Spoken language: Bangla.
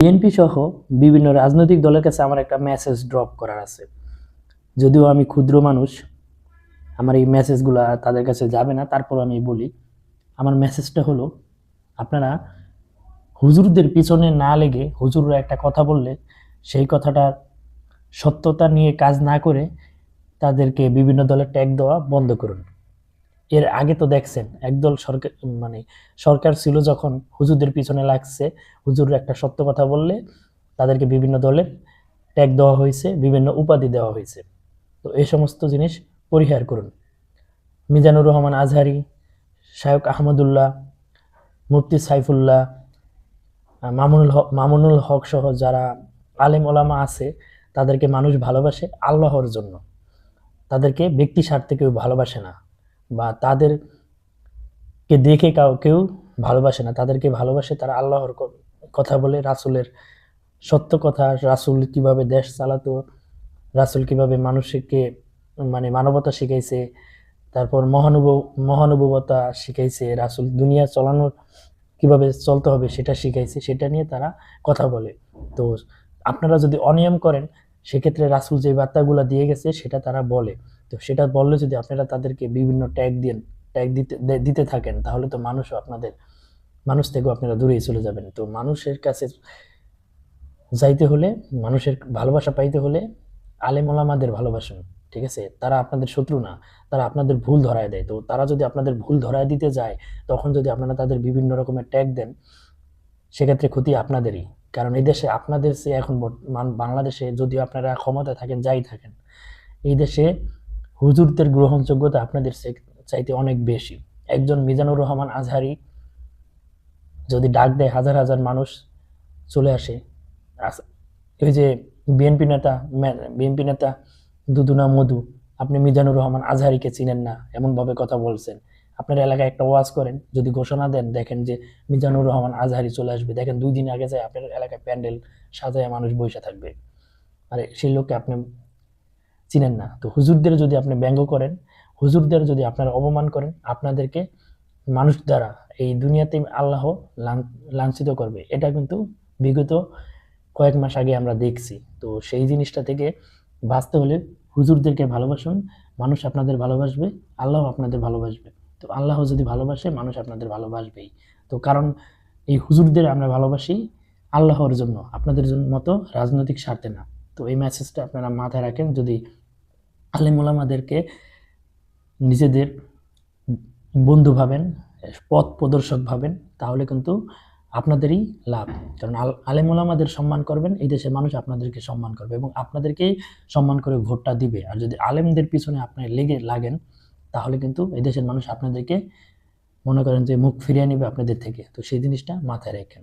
বিএনপি সহ বিভিন্ন রাজনৈতিক দলের কাছে আমার একটা মেসেজ ড্রপ করার আছে। যদিও আমি ক্ষুদ্র মানুষ, আমার এই মেসেজগুলো তাদের কাছে যাবে না, তারপর আমি বলি। আমার মেসেজটা হলো, আপনারা হুজুরদের পিছনে না লেগে, হুজুররা একটা কথা বললে সেই কথাটার সত্যতা নিয়ে কাজ না করে তাদেরকে বিভিন্ন দলে ট্যাগ দেওয়া বন্ধ করুন। এর আগে তো দেখছেন একদল সরকার, সরকার ছিল যখন হুজুরদের পিছনে লাগছে, হুজুররা একটা সত্য কথা বললে তাদেরকে বিভিন্ন দলের ট্যাগ দেওয়া হয়েছে, বিভিন্ন উপাধি দেওয়া হয়েছে। তো এই সমস্ত জিনিস পরিহার করুন। মিজানুর রহমান আজহারি, শায়ক আহমদুল্লাহ, মুফতি সাইফুল্লাহ, মামুনুল হক সহ যারা আলেম ওলামা আছে, তাদেরকে মানুষ ভালোবাসে আল্লাহর জন্য, তাদেরকে ব্যক্তি স্বার্থে কেউ ভালোবাসে না, বা তাদেরকে দেখে কেউ ভালোবাসে না। তাদেরকে ভালোবাসে তারা আল্লাহর কথা বলে, রাসূলের সত্য কথা, রাসূল কিভাবে দেশ চালাতো, রাসূল কিভাবে মানুষকে মানবতা শিখাইছে, তারপর মহানুভবতা শিখাইছে, রাসূল দুনিয়া চালানোর কিভাবে চলতে হবে সেটা শিখাইছে, সেটা নিয়ে তারা কথা বলে। তো আপনারা যদি অনিয়ম করেন, সেক্ষেত্রে রাসূল যে বার্তাগুলো দিয়ে গেছে সেটা তারা বলে। তো সেটা বললে যদি আপনারা তাদেরকে বিভিন্ন ট্যাগ দিতে থাকেন, তাহলে তো মানুষ থেকেও আপনারা দূরেই চলে যাবেন। তো মানুষের কাছে যাইতে হলে, মানুষের ভালোবাসা পাইতে হলে আলেম ওলামাদের ভালোবাসুন, ঠিক আছে? তারা আপনাদের শত্রু না, তারা আপনাদের ভুল ধরায় দেয়। তো তারা যদি আপনাদের ভুল ধরায় দিতে যায়, তখন যদি আপনারা তাদের বিভিন্ন রকমের ট্যাগ দেন, সেক্ষেত্রে ক্ষতি আপনাদেরই। কারণ এই দেশে আপনাদের চেয়ে এখন বাংলাদেশে যদিও আপনারা ক্ষমতায় থাকেন, যাই থাকেন, এই দেশে হুজুরদের গ্রহণযোগ্যতা আপনাদের চাইতে অনেক বেশি। একজন মিজানুর রহমান আজহারি যদি ডাক দেয়, হাজার হাজার মানুষ চলে আসে। ওই যে বিএনপি নেতা দুদুনা মধু, আপনি মিজানুর রহমান আজহারিকে চিনেন না এমনভাবে কথা বলছেন। আপনার এলাকায় একটা ওয়াজ করেন, যদি ঘোষণা দেন, দেখেন যে মিজানুর রহমান আজহারি চলে আসবে, দেখেন 2 দিন আগে যায় আপনার এলাকায় প্যান্ডেল সাজায় মানুষ বসে থাকবে। আরে সেই লোককে আপনি চিনেন না। তো হুজুরদের যদি আপনি ব্যঙ্গ করেন, হুজুরদের যদি আপনারা অপমান করেন, আপনাদেরকে মানুষ দ্বারা এই দুনিয়াতে আল্লাহ লাঞ্ছিত করবে। এটা কিন্তু বিগত কয়েক মাস আগে আমরা দেখছি। তো সেই জিনিসটা থেকে বাঁচতে হলে হুজুরদেরকে ভালোবাসুন, মানুষ আপনাদের ভালোবাসবে, আল্লাহ আপনাদের ভালোবাসবে। তো আল্লাহ যদি ভালোবাসে, মানুষ আপনাদের ভালোবাসবেই। তো কারণ এই হুজুরদের আমরা ভালোবাসি আল্লাহর জন্য, আপনাদের জন্য মতো রাজনৈতিক স্বার্থে না। তো এই মেসেজটা আপনারা মাথায় রাখেন। যদি আলেম ওলামাদেরকে নিজেদের বন্ধু ভাবেন, পথ প্রদর্শক ভাবেন, তাহলে কিন্তু আপনাদেরই লাভ। কারণ আলেম ওলামাদের সম্মান করবেন, এই দেশের মানুষ আপনাদেরকে সম্মান করবে এবং আপনাদেরকেই সম্মান করে ভোটটা দিবে। আর যদি আলেমদের পিছনে আপনি লাগেন, তাহলে কিন্তু এই দেশের মানুষ আপনাদেরকে মনে করেন যে মুখ ফিরিয়ে নেবে আপনাদের থেকে। তো সেই জিনিসটা মাথায় রাখেন।